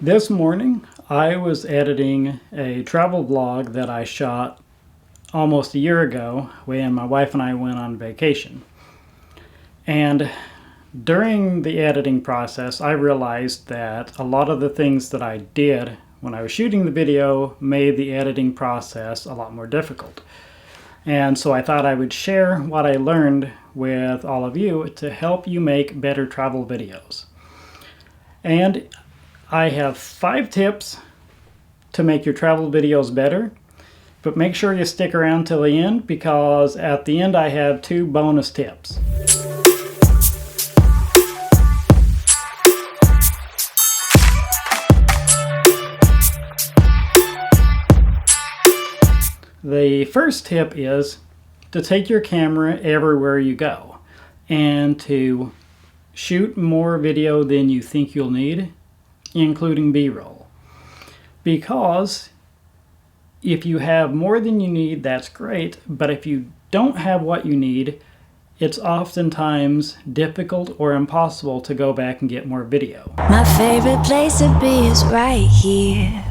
This morning I was editing a travel vlog that I shot almost a year ago when my wife and I went on vacation. And during the editing process, I realized that a lot of the things that I did when I was shooting the video made the editing process a lot more difficult. And so I thought I would share what I learned with all of you to help you make better travel videos. And I have 5 tips to make your travel videos better, but make sure you stick around till the end, because at the end I have 2 bonus tips. The first tip is to take your camera everywhere you go and to shoot more video than you think you'll need, including B-roll. Because if you have more than you need, that's great, but if you don't have what you need, it's oftentimes difficult or impossible to go back and get more video. My favorite place to be is right here,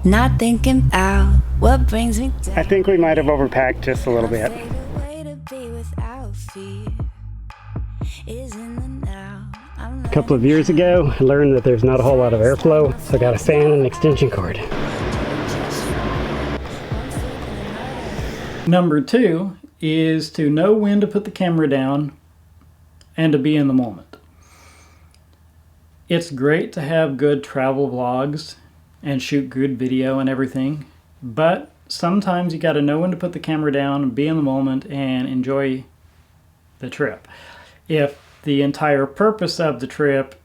not thinking about what brings me down. I think we might have overpacked just a little bit. My favorite way to be without fear is in the now. A couple of years ago, I learned that there's not a whole lot of airflow, so I got a fan and an extension cord. Number 2 is to know when to put the camera down and to be in the moment. It's great to have good travel vlogs and shoot good video and everything, but sometimes you got to know when to put the camera down, be in the moment, and enjoy the trip. If the entire purpose of the trip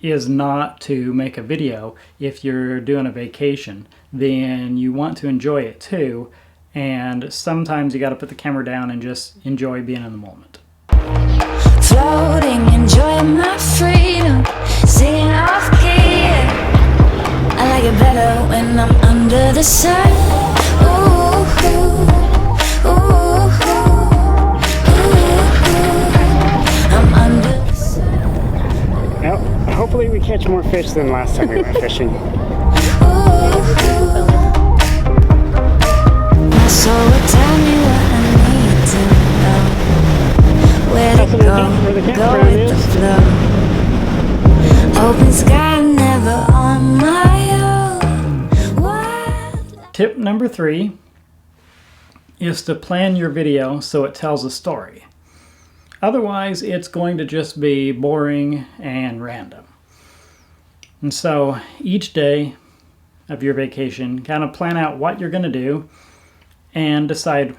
is not to make a video, if you're doing a vacation, then you want to enjoy it too, and sometimes you got to put the camera down and just enjoy being in the moment. Floating, enjoying my freedom, singing off key. I like it better when I'm under the sun. Ooh, ooh, ooh, ooh, I'm under the sun. Well, hopefully we catch more fish than last time we went fishing. My soul will tell me what I need to know. Where to go, go with the flow. Open sky, never on my own. What? Tip number 3 is to plan your video so it tells a story. Otherwise, it's going to just be boring and random. And so each day of your vacation, kind of plan out what you're going to do and decide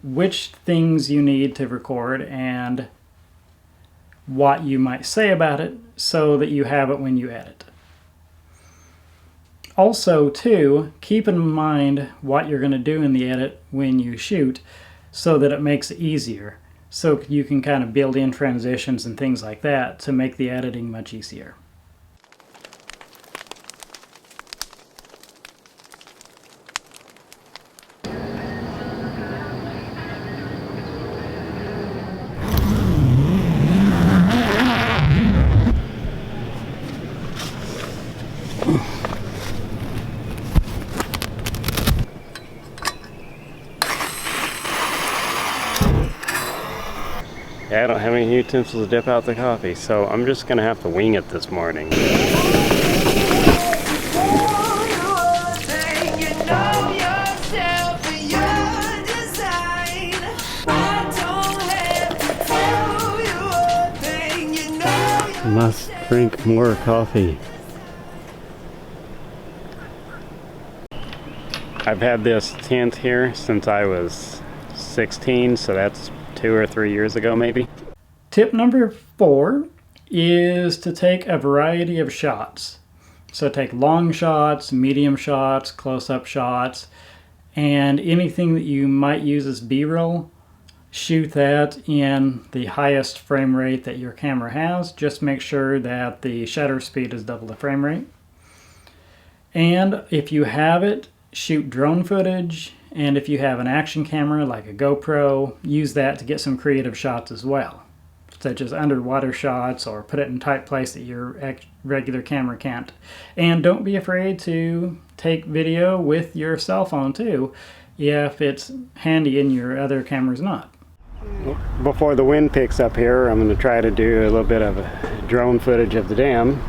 which things you need to record and what you might say about it so that you have it when you edit. Also, too, keep in mind what you're going to do in the edit when you shoot so that it makes it easier. So you can kind of build in transitions and things like that to make the editing much easier. Yeah, I don't have any utensils to dip out the coffee, so I'm just gonna have to wing it this morning. Must drink more coffee. I've had this tent here since I was 16, so that's 2 or 3 years ago maybe. Tip number 4 is to take a variety of shots. So take long shots, medium shots, close-up shots, and anything that you might use as B-roll, shoot that in the highest frame rate that your camera has. Just make sure that the shutter speed is double the frame rate. And if you have it, shoot drone footage, and if you have an action camera like a GoPro, use that to get some creative shots as well. such as underwater shots, or put it in a tight place that your regular camera can't. And don't be afraid to take video with your cell phone too, if it's handy and your other camera's not. Before the wind picks up here, I'm going to try to do a little bit of drone footage of the dam.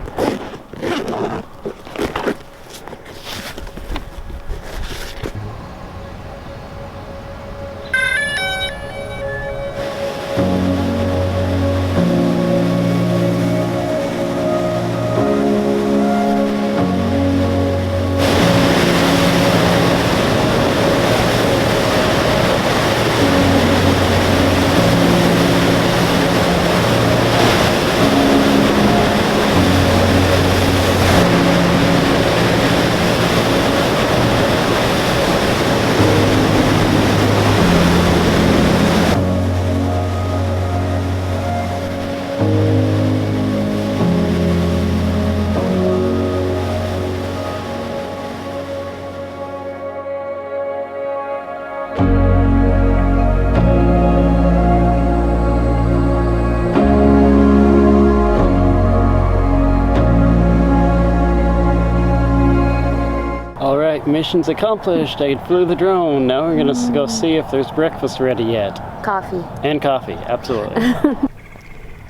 Alright, mission's accomplished. I flew the drone. Now we're gonna go see if there's breakfast ready yet. Coffee. And coffee, absolutely.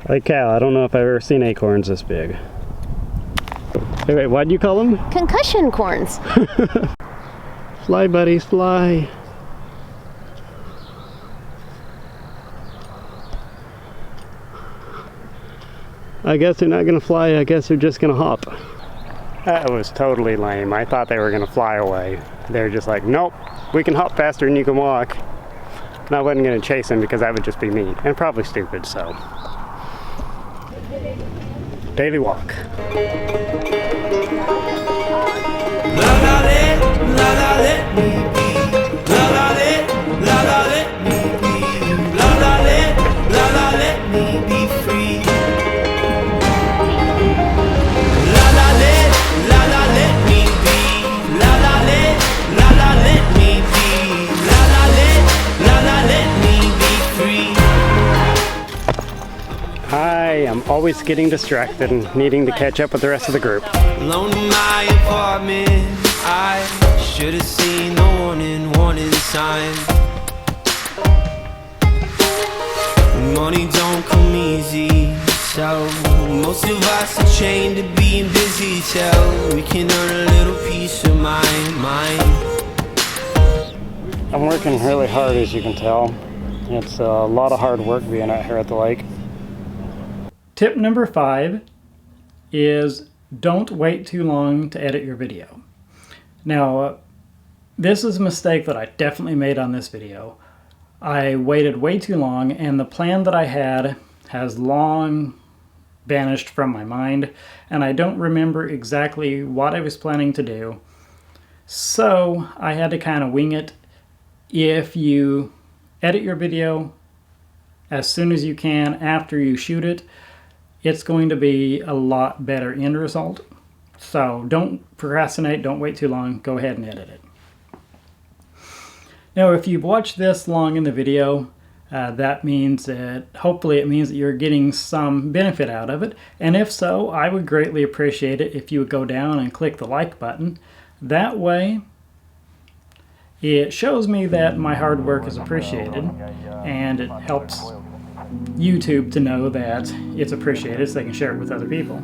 Like cow, I don't know if I've ever seen acorns this big. Wait, what do you call them? Concussion corns. Fly, buddies, fly. I guess they're not gonna fly, I guess they're just gonna hop. That was totally lame. I thought they were gonna fly away. They're just like, nope, we can hop faster than you can walk. And I wasn't gonna chase them because that would just be mean and probably stupid, so. Daily walk. I'm always getting distracted and needing to catch up with the rest of the group. Alone in my apartment, I should have seen the warning sign. Money don't come easy, so most of us are chained to being busy till we can earn a little peace of mind. I'm working really hard, as you can tell. It's a lot of hard work being out here at the lake. Tip number 5 is don't wait too long to edit your video. Now, this is a mistake that I definitely made on this video. I waited way too long, and the plan that I had has long vanished from my mind, and I don't remember exactly what I was planning to do. So I had to kind of wing it. If you edit your video as soon as you can after you shoot it, it's going to be a lot better end result. So don't procrastinate, don't wait too long, go ahead and edit it. Now if you've watched this long in the video, that means that hopefully it means that you're getting some benefit out of it. And if so, I would greatly appreciate it if you would go down and click the like button. That way it shows me that my hard work is appreciated, and it helps YouTube to know that it's appreciated so they can share it with other people.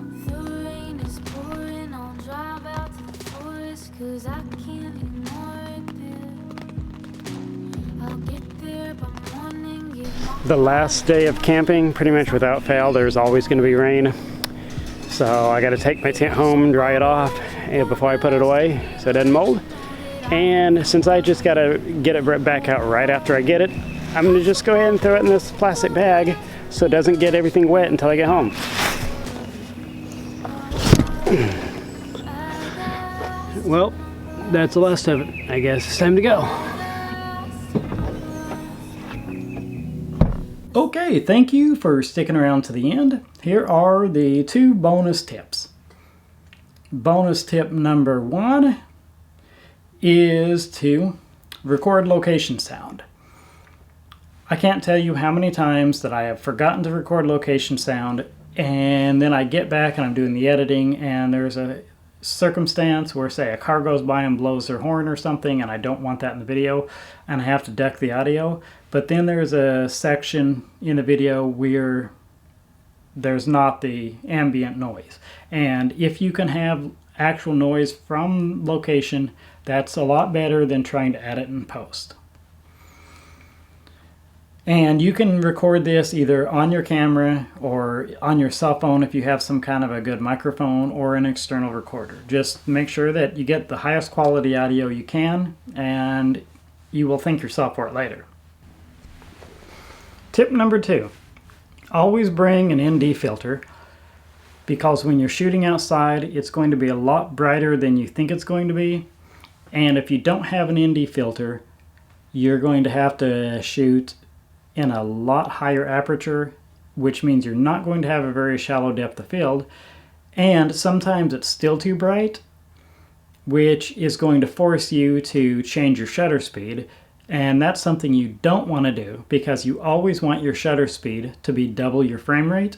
The last day of camping, pretty much without fail, there's always going to be rain. So I got to take my tent home and dry it off before I put it away so it doesn't mold. And since I just got to get it back out right after I get it, I'm going to just go ahead and throw it in this plastic bag so it doesn't get everything wet until I get home. Well, that's the last of it. I guess it's time to go. Okay, thank you for sticking around to the end. Here are the 2 bonus tips. Bonus tip number 1 is to record location sound. I can't tell you how many times that I have forgotten to record location sound, and then I get back and I'm doing the editing, and there's a circumstance where, say, a car goes by and blows their horn or something, and I don't want that in the video, and I have to duck the audio. But then there's a section in the video where there's not the ambient noise. And if you can have actual noise from location, that's a lot better than trying to edit and post. And you can record this either on your camera or on your cell phone if you have some kind of a good microphone or an external recorder. Just make sure that you get the highest quality audio you can, and you will thank yourself for it later. Tip number 2, always bring an ND filter, because when you're shooting outside, it's going to be a lot brighter than you think it's going to be. And if you don't have an ND filter, you're going to have to shoot in a lot higher aperture, which means you're not going to have a very shallow depth of field, and sometimes it's still too bright, which is going to force you to change your shutter speed, and that's something you don't want to do, because you always want your shutter speed to be double your frame rate.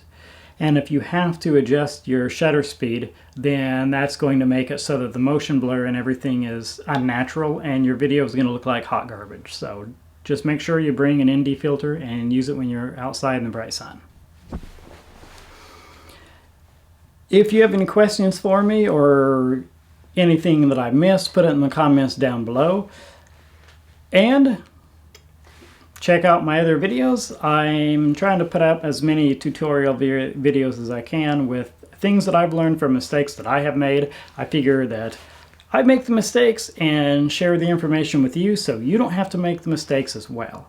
And if you have to adjust your shutter speed, then that's going to make it so that the motion blur and everything is unnatural, and your video is going to look like hot garbage. So just make sure you bring an ND filter and use it when you're outside in the bright sun. If you have any questions for me or anything that I missed, put it in the comments down below. And check out my other videos. I'm trying to put up as many tutorial videos as I can with things that I've learned from mistakes that I have made. I figure that I make the mistakes and share the information with you so you don't have to make the mistakes as well.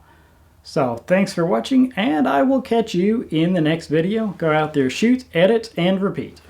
So thanks for watching, and I will catch you in the next video. Go out there, shoot, edit, and repeat.